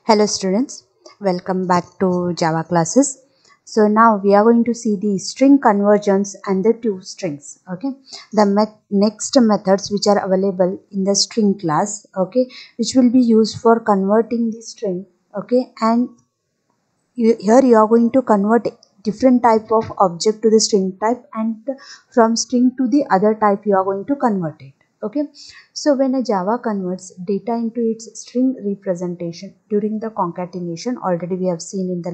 Hello students, welcome back to Java classes. So now we are going to see the string conversions and the two strings. Okay, the next methods which are available in the string class. Okay, which will be used for converting the string. Okay, and here you are going to convert different type of object to the string type, and from string to the other type you are going to convert it. Okay, so when a Java converts data into its string representation during the concatenation, already we have seen in the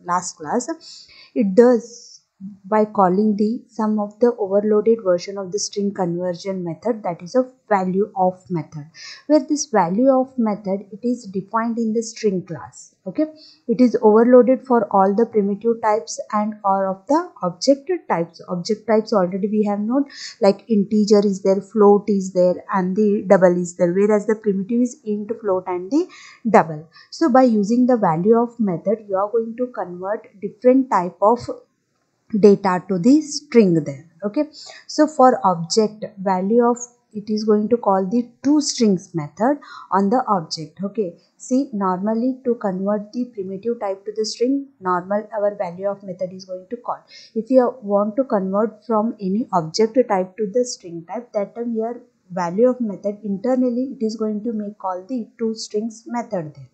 last class, it does by calling the sum of the overloaded version of the string conversion method, that is a value of method, where this value of method it is defined in the string class. Okay, it is overloaded for all the primitive types and all of the object types. Object types already we have known, like integer is there, float is there, and the double is there, whereas the primitive is int, float, and the double. So by using the value of method, you are going to convert different type of data to the string there. Okay, so for object value of, it is going to call the toStrings method on the object. Okay, see, normally to convert the primitive type to the string, normal our value of method is going to call. If you want to convert from any object type to the string type, that time here value of method internally it is going to make call the toStrings method there.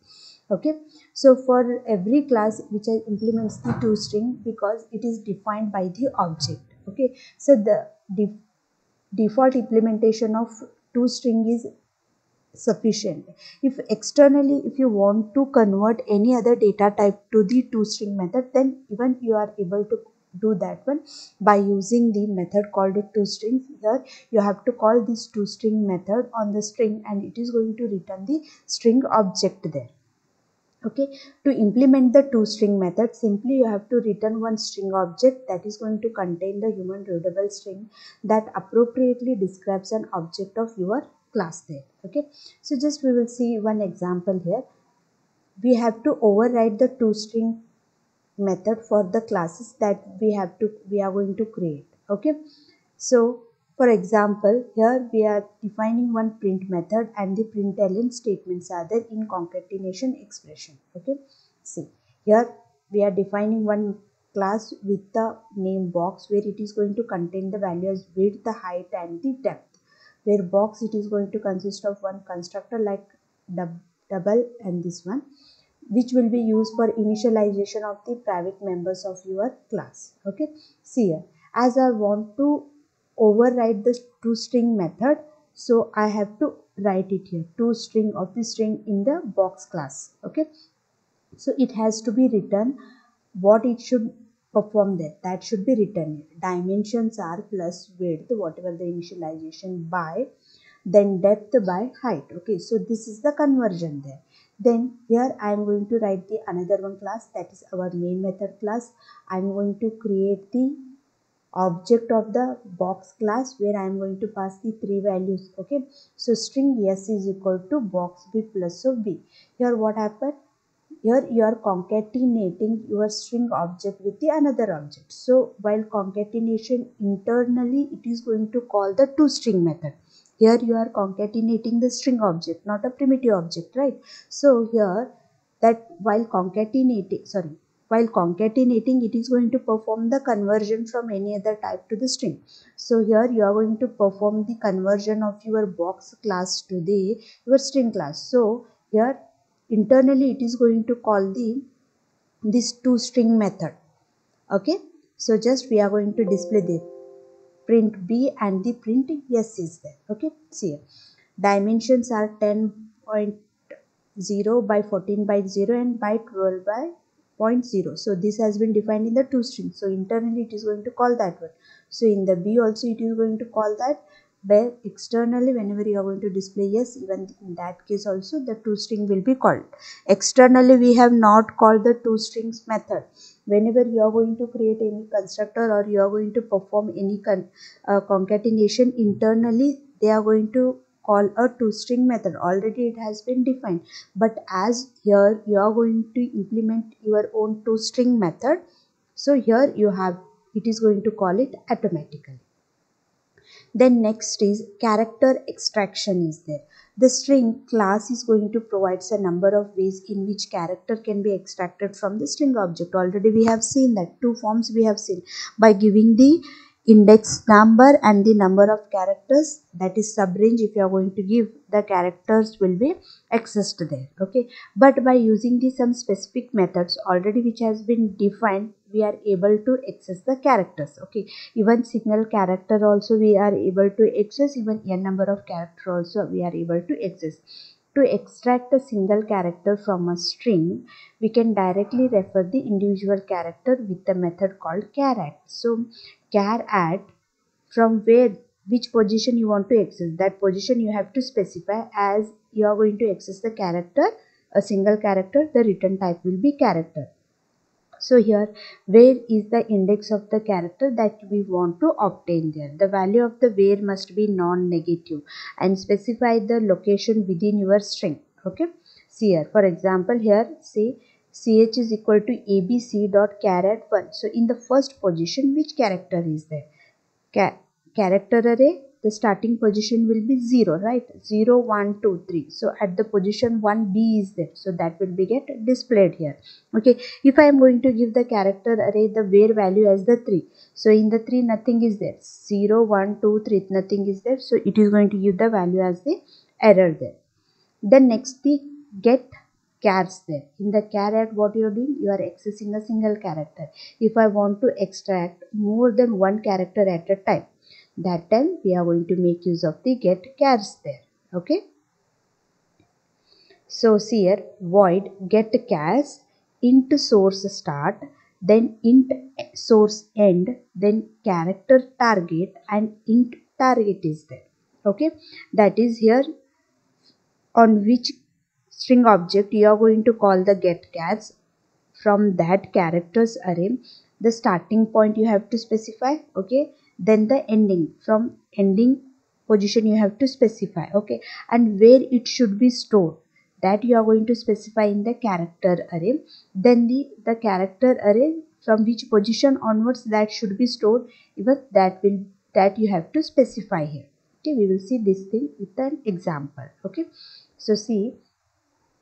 Okay, so for every class which implements the toString, because it is defined by the object. Okay, so the default implementation of toString is sufficient. If externally, if you want to convert any other data type to the toString method, then even you are able to do that one by using the method called toString. Here you have to call this toString method on the string, and it is going to return the string object there. Okay, to implement the toString method, simply you have to return one string object that is going to contain the human readable string that appropriately describes an object of your class there. Okay, so just we will see one example here. We have to override the toString method for the classes that we are going to create. Okay, so for example, here we are defining one print method, and the println statements are there in concatenation expression. Okay, see, here we are defining one class with the name box, where it is going to contain the values width, the height, and the depth, where box it is going to consist of one constructor like double and this one, which will be used for initialization of the private members of your class. Okay, see here, as I want to override the toString method, so I have to write it here, toString of the string in the box class. Okay, so it has to be written what it should perform there, that should be written here. Dimensions are plus width, whatever the initialization, by then depth by height. Okay, so this is the conversion there. Then here I am going to write the another one class, that is our main method class. I am going to create the object of the box class, where I am going to pass the three values. Okay, so string s is equal to box b plus of b. Here what happened, here you are concatenating your string object with the another object. So while concatenation internally, it is going to call the toString method. Here you are concatenating the string object, not a primitive object, right? So here that while concatenating, it is going to perform the conversion from any other type to the string. So here you are going to perform the conversion of your box class to the your string class. So here internally it is going to call this toString method. Okay, so just we are going to display the print b and the print s is there. Okay, see here, dimensions are 10.0 by 14 by 0 and by 12 by 0.0. So this has been defined in the toString, so internally it is going to call that one. So in the b also it is going to call that, where externally whenever you are going to display yes, even in that case also the toString will be called. Externally we have not called the toStrings method. Whenever you are going to create any constructor or you are going to perform any concatenation, internally they are going to call a toString method. Already it has been defined, but as here you are going to implement your own toString method, so here you have, it is going to call it automatically. Then next is character extraction is there. The string class is going to provide a number of ways in which character can be extracted from the string object. Already we have seen that two forms we have seen, by giving the index number and the number of characters, that is subrange. If you are going to give, the characters will be accessed there. Okay, but by using the some specific methods already which has been defined, we are able to access the characters. Okay, even single character also we are able to access, even n number of character also we are able to access. To extract a single character from a string, we can directly refer the individual character with the method called charadd. So charadd, from where, which position you want to access, that position you have to specify. As you are going to access the character, a single character, the return type will be character. So here, where is the index of the character that we want to obtain there? The value of the where must be non-negative and specify the location within your string. Okay, see here, for example, here say ch is equal to abc dot charadd 1. So in the first position, which character is there? Character array, the starting position will be 0, right? 0, 1, 2, 3. So at the position 1 b is there, so that will be get displayed here. Okay, if I am going to give the character array the where value as the 3, so in the 3 nothing is there, 0, 1, 2, 3 nothing is there, so it is going to give the value as the error there. Then next, the get chars there. In the charadd, what you are doing, you are accessing a single character. If I want to extract more than one character at a time, that time we are going to make use of the get chars there. Okay, so see here, void get chars int source start, then int source end, then character target, and int target is there. Okay, that is here on which string object you are going to call the get chars. From that characters array, the starting point you have to specify. Okay, then the ending, from ending position you have to specify. Okay, and where it should be stored, that you are going to specify in the character array. Then the character array, from which position onwards that should be stored, even that you have to specify here. Okay, we will see this thing with an example. Okay, so see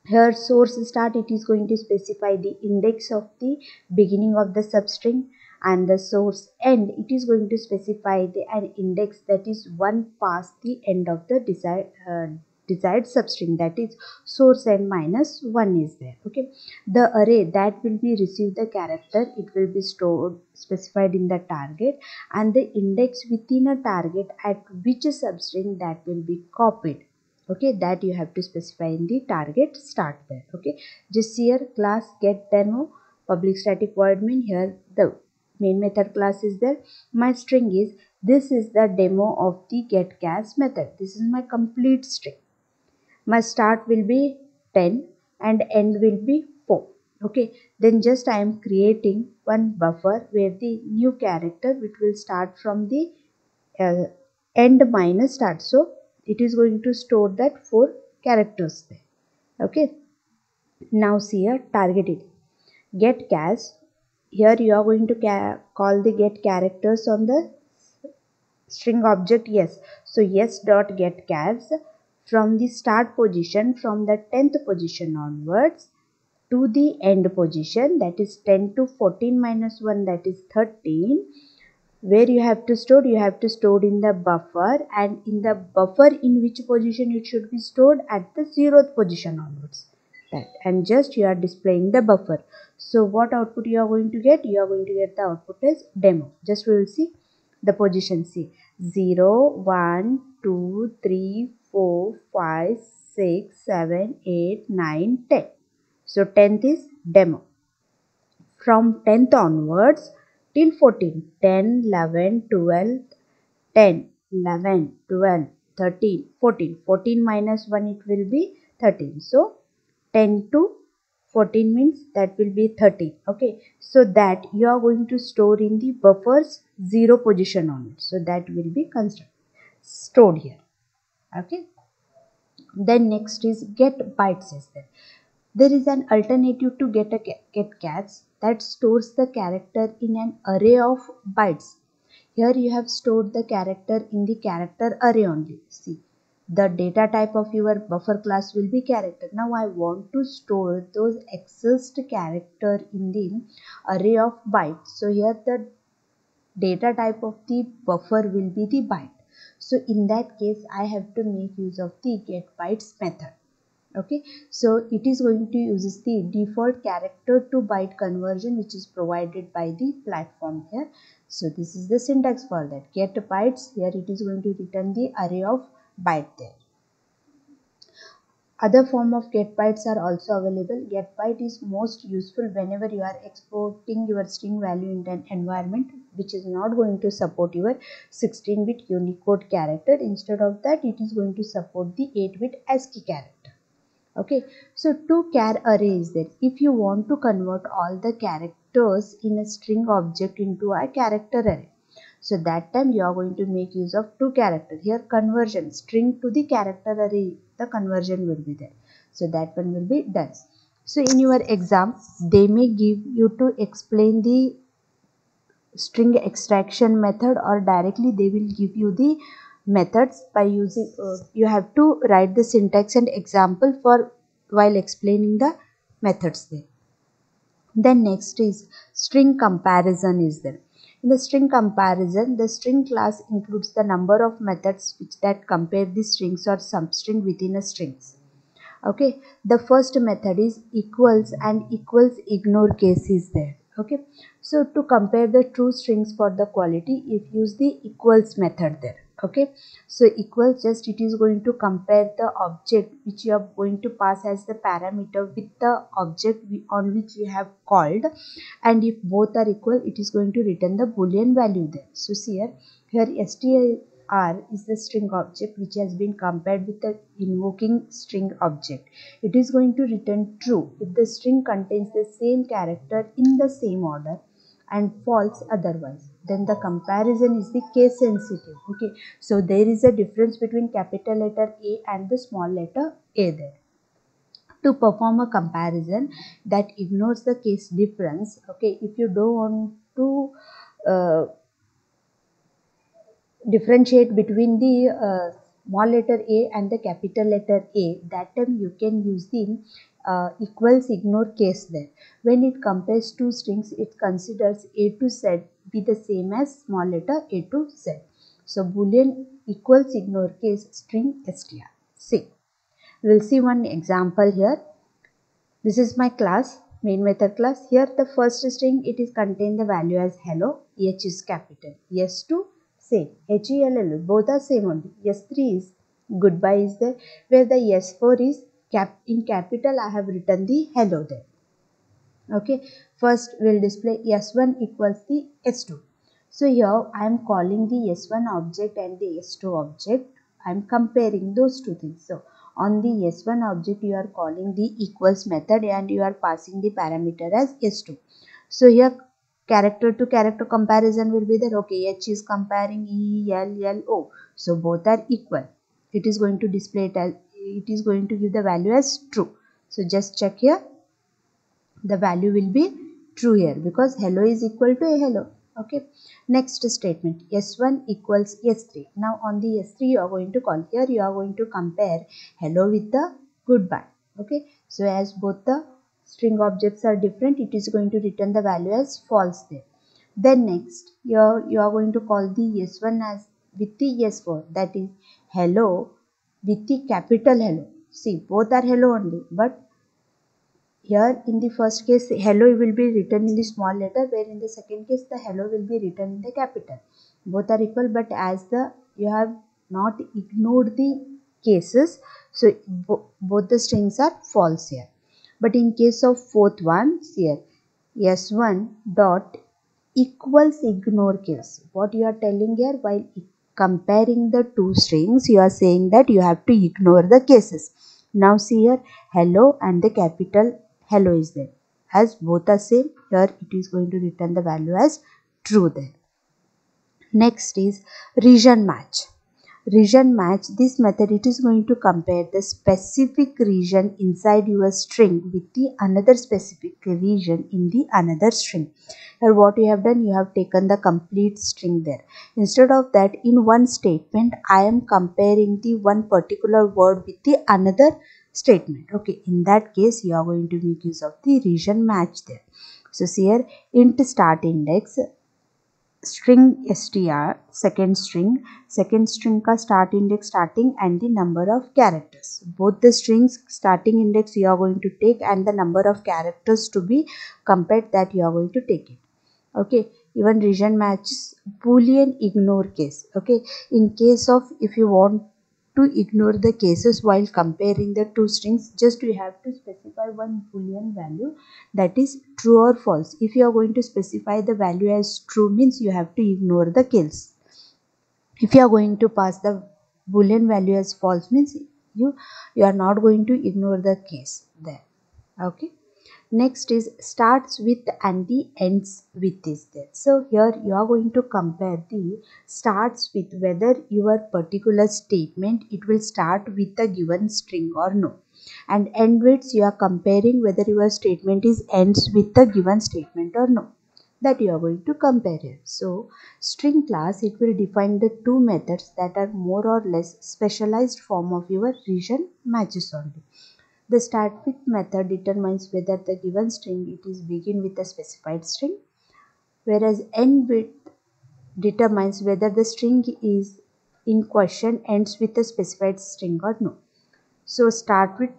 here, source start, it is going to specify the index of the beginning of the substring, and the source end, it is going to specify an index that is one past the end of the desired substring, that is source end minus 1 is there. Okay, the array that will be receive the character, it will be stored specified in the target, and the index within a target at which substring that will be copied. Okay, that you have to specify in the target start there. Okay, just here class get demo public static void main, here the main method class is there. My string is, this is the demo of the get chars method, this is my complete string. My start will be 10 and end will be 4. Okay, then just I am creating one buffer where the new character which will start from the uh, end minus start, so it is going to store that 4 characters there. Okay, now see here, target it, get chars. Here you are going to call the get characters on the string object. Yes, so yes dot get chars, from the start position, from the 10th position onwards to the end position, that is 10 to 14 minus 1, that is 13. Where you have to store, you have to store in the buffer, and in the buffer in which position it should be stored, at the 0th position onwards, that, and just you are displaying the buffer. So what output you are going to get, you are going to get the output as demo. Just we will see the position. See, 0 1 2 3 4 5 6 7 8 9 10. So 10th is demo. From 10th onwards till 14, 10, 11, 12, 10, 11, 12, 13, 14. 14 minus 1, it will be 13. So 10 to 14 means that will be 13. Okay, so that you are going to store in the buffer's 0 position on it. So that will be stored here. Okay, then next is get bytes is there. There is an alternative to get chars that stores the character in an array of bytes. Here you have stored the character in the character array only. See, the data type of your buffer class will be character. Now I want to store those accessed character in the array of bytes. So here the data type of the buffer will be the byte. So in that case I have to make use of the get bytes method. Okay, so it is going to use the default character to byte conversion which is provided by the platform here. So this is the syntax for that. Get bytes, here it is going to return the array of byte there. Other form of get bytes are also available. Get byte is most useful whenever you are exporting your string value in an environment which is not going to support your 16-bit Unicode character. Instead of that, it is going to support the 8-bit ASCII character. Okay, so two char array is there. If you want to convert all the characters in a string object into a character array, so that time you are going to make use of two characters. Here conversion, string to the character array, the conversion will be there. So that one will be done. So in your exam, they may give you to explain the string extraction method, or directly they will give you the methods by using you have to write the syntax and example for while explaining the methods there. Then next is string comparison is there. In the string comparison, the string class includes the number of methods which that compare the strings or substring within a strings. Okay, the first method is equals and equals ignore case is there. Okay, so to compare the two strings for the quality, if use the equals method there. Okay, so equals, just it is going to compare the object which you are going to pass as the parameter with the object on which you have called, and if both are equal, it is going to return the boolean value there. So see here str is the string object which has been compared with the invoking string object. It is going to return true if the string contains the same character in the same order, and false otherwise. Then the comparison is the case sensitive. Okay, so there is a difference between capital letter A and the small letter a there. To perform a comparison that ignores the case difference, okay, if you don't want to differentiate between the small letter a and the capital letter A, that time you can use the equals ignore case there. When it compares two strings, it considers A to Z be the same as small letter a to Z. So boolean equals ignore case string str. See, we will see one example here. This is my class, main method class. Here the first string, it is contain the value as hello, H is capital, S2 same, HELL both are same only. S3 is goodbye is there, where the S4 is in capital. I have written the hello there. Okay, first we'll display S1 equals the S2. So here I am calling the S1 object and the S2 object. I am comparing those two things. So on the S1 object you are calling the equals method and you are passing the parameter as S2. So here character to character comparison will be there. Okay, H is comparing E, L, L, O. So both are equal. It is going to display it as, it is going to give the value as true. So just check here. The value will be true here because hello is equal to a hello. Okay, next statement, S1 equals S3. Now on the S3 you are going to call, here you are going to compare hello with the goodbye. Okay, so as both the string objects are different, it is going to return the value as false there. Then next here you are going to call the S1 as with the S4, that is hello with the capital hello. See, both are hello only, but here in the first case hello will be written in the small letter, where in the second case the hello will be written in the capital. Both are equal, but as the you have not ignored the cases, so both the strings are false here. But in case of fourth one, here S1 dot equals ignore case. What you are telling here, while comparing the two strings, you are saying that you have to ignore the cases. Now see here, hello and the capital hello is there. As both are same, here it is going to return the value as true there. Next is region match. region match, this method it is going to compare the specific region inside your string with the another specific region in the another string. Here what you have done, you have taken the complete string there. Instead of that, in one statement I am comparing the one particular word with the another statement. Okay, in that case you are going to make use of the region match there. So see here, int start index string str, second string का start index starting and the number of characters. Both the strings starting index you are going to take and the number of characters to be compared, that you are going to take it. Okay, even region matches boolean ignore case. Okay, in case of if you want to ignore the cases while comparing the two strings, just you have to specify one boolean value, that is true or false. If you are going to specify the value as true, means you have to ignore the case. If you are going to pass the boolean value as false, means you are not going to ignore the case there. Okay, next is starts with and the ends with is there. So here you are going to compare the starts with, whether your particular statement it will start with a given string or no, and end with you are comparing whether your statement is ends with a given statement or no, that you are going to compare here. So string class it will define the two methods that are more or less specialized form of your region matches only. The start with method determines whether the given string it is begin with a specified string, whereas end with determines whether the string is in question ends with a specified string or no. So start with,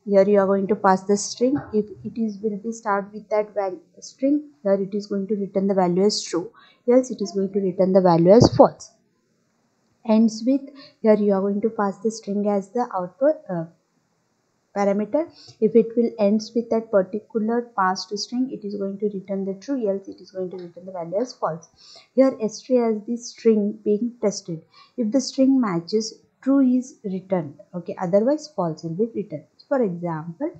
here you are going to pass the string. If it is will be start with that value string, here it is going to return the value as true, else it is going to return the value as false. Ends with, here you are going to pass the string as the output parameter. If it will ends with that particular passed string, it is going to return the true, else it is going to return the value as false. Here str as the string being tested. If the string matches, true is returned. Okay, otherwise false will be returned. For example,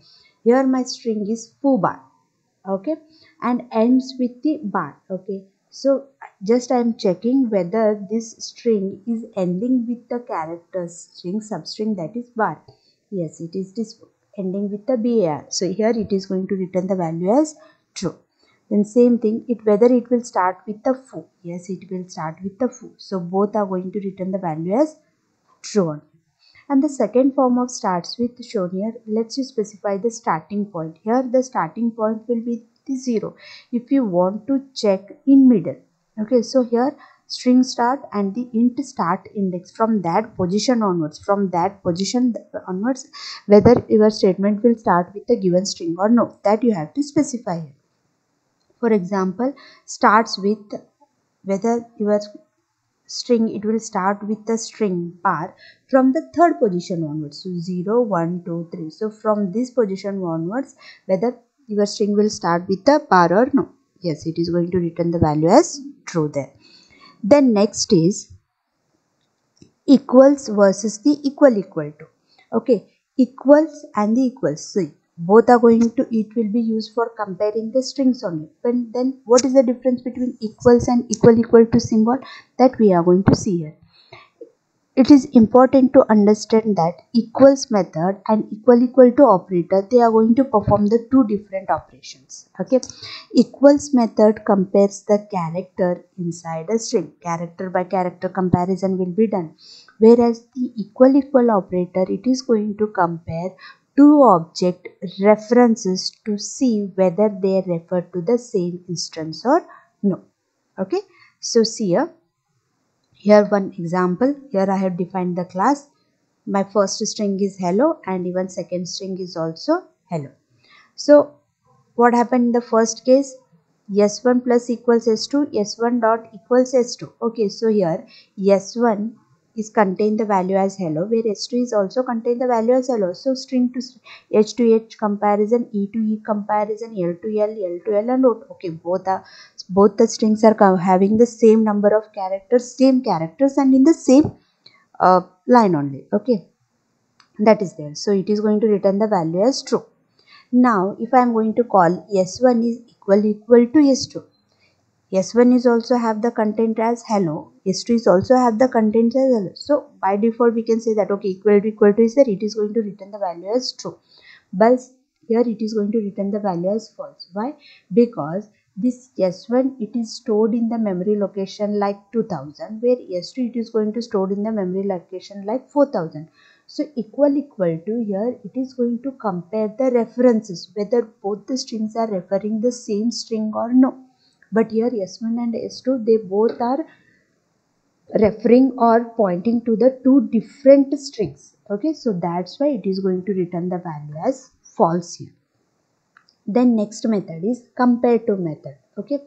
here my string is foo bar. Okay, and ends with the bar. Okay, so just I am checking whether this string is ending with the character string substring, that is bar. Yes, it is this ending with the bar. So here it is going to return the value as true. Then same thing, it whether it will start with the foo. Yes, it will start with the foo. So both are going to return the value as true. And the second form of starts with shown here, let's you specify the starting point. Here the starting point will be the 0 if you want to check in middle. Okay, so here string start and the int start index, from that position onwards, whether your statement will start with a given string or no, that you have to specify here. For example, starts with, whether your string it will start with the string bar from the third position onwards, so 0 1 2 3. So from this position onwards, whether your string will start with the bar or no, yes, it is going to return the value as true there. Then next is equals versus the equal to. Okay, equals and the equals, see, both are going to, it will be used for comparing the strings only. But then what is the difference between equals and equal to symbol, that we are going to see here. It is important to understand that equals method and equal to operator, they are going to perform the two different operations. Okay, equals method compares the character inside a string, character by character comparison will be done, whereas the equal operator it is going to compare two object references to see whether they refer to the same instance or no. Okay, so see here one example. Here I have defined the class. My first string is hello and even second string is also hello. So what happened in the first case? S1 plus equals S2, S1 dot equals S2. Okay, so here S1 is contain the value as hello, where S2 is also contain the value as hello. So string to H to H comparison, E to E comparison, L to L, L to L, and O. Okay, both the strings are having the same number of characters, and in the same line only. Okay, that is there. So it is going to return the value as true. Now if I am going to call S1 is equal to S2, S1 is also have the content as hello, S2 is also have the content as hello. So by default we can say that okay, equal to is there, it is going to return the value as true. But here it is going to return the value as false. Why? Because this S1 it is stored in the memory location like 2000, where S2 it is going to stored in the memory location like 4000. So equal to here it is going to compare the references whether both the strings are referring the same string or no. But here S1 and S2 they both are referring or pointing to the two different strings. Okay, so that's why it is going to return the value as false here. Then next method is compare to method. Okay,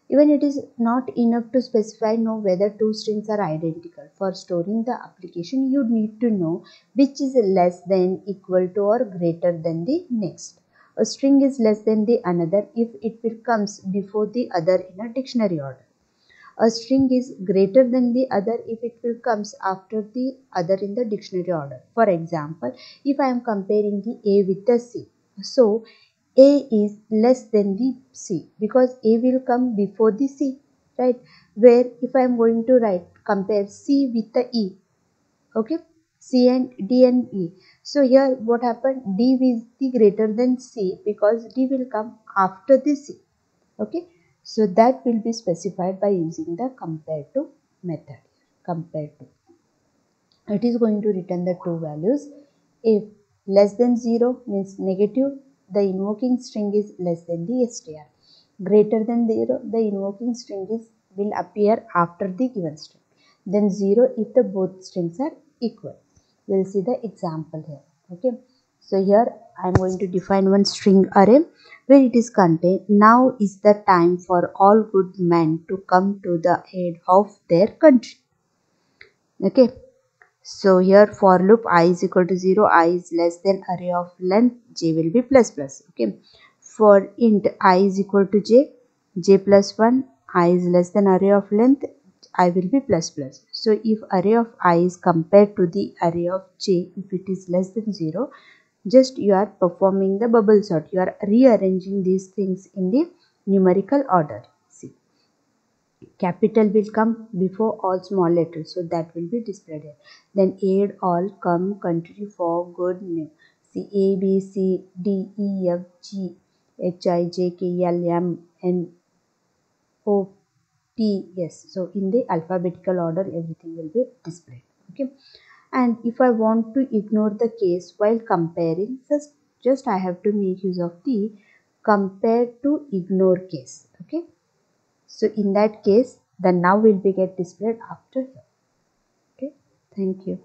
even it is not enough to specify know whether two strings are identical. For storing the application you need to know which is less than, equal to or greater than the next. A string is less than the another if it will comes before the other in a dictionary order. A string is greater than the other if it will comes after the other in the dictionary order. For example, if I am comparing the A with the C, so A is less than the C because A will come before the C, right? Where if I am going to write compare C with the E, okay, C and D and E. So here what happened? D is the greater than C because D will come after the C. Okay, so that will be specified by using the compare to method. Compare to, it is going to return the two values. If less than 0 means negative, the invoking string is less than the str. Greater than 0, the invoking string is will appear after the given string. Then 0 if the both strings are equal. We will see the example here. Okay, so here I am going to define one string array where it is contained. Now is the time for all good men to come to the aid of their country. Okay, so here for loop I is equal to 0, I is less than array of length, j will be plus plus. Okay, for int I is equal to j plus 1, I is less than array of length, I will be plus plus. So if array of I is compared to the array of j, if it is less than 0, just you are performing the bubble sort, you are rearranging these things in the numerical order. See, capital will come before all small letters, so that will be displayed here. Then aid all come country for good name. See, A B C D E F G H I J K L M N O P S. So in the alphabetical order everything will be displayed. Okay, and if I want to ignore the case while comparing, just I have to make use of the compare to ignore case. Okay, so in that case, the now will be get displayed after here. Okay, thank you.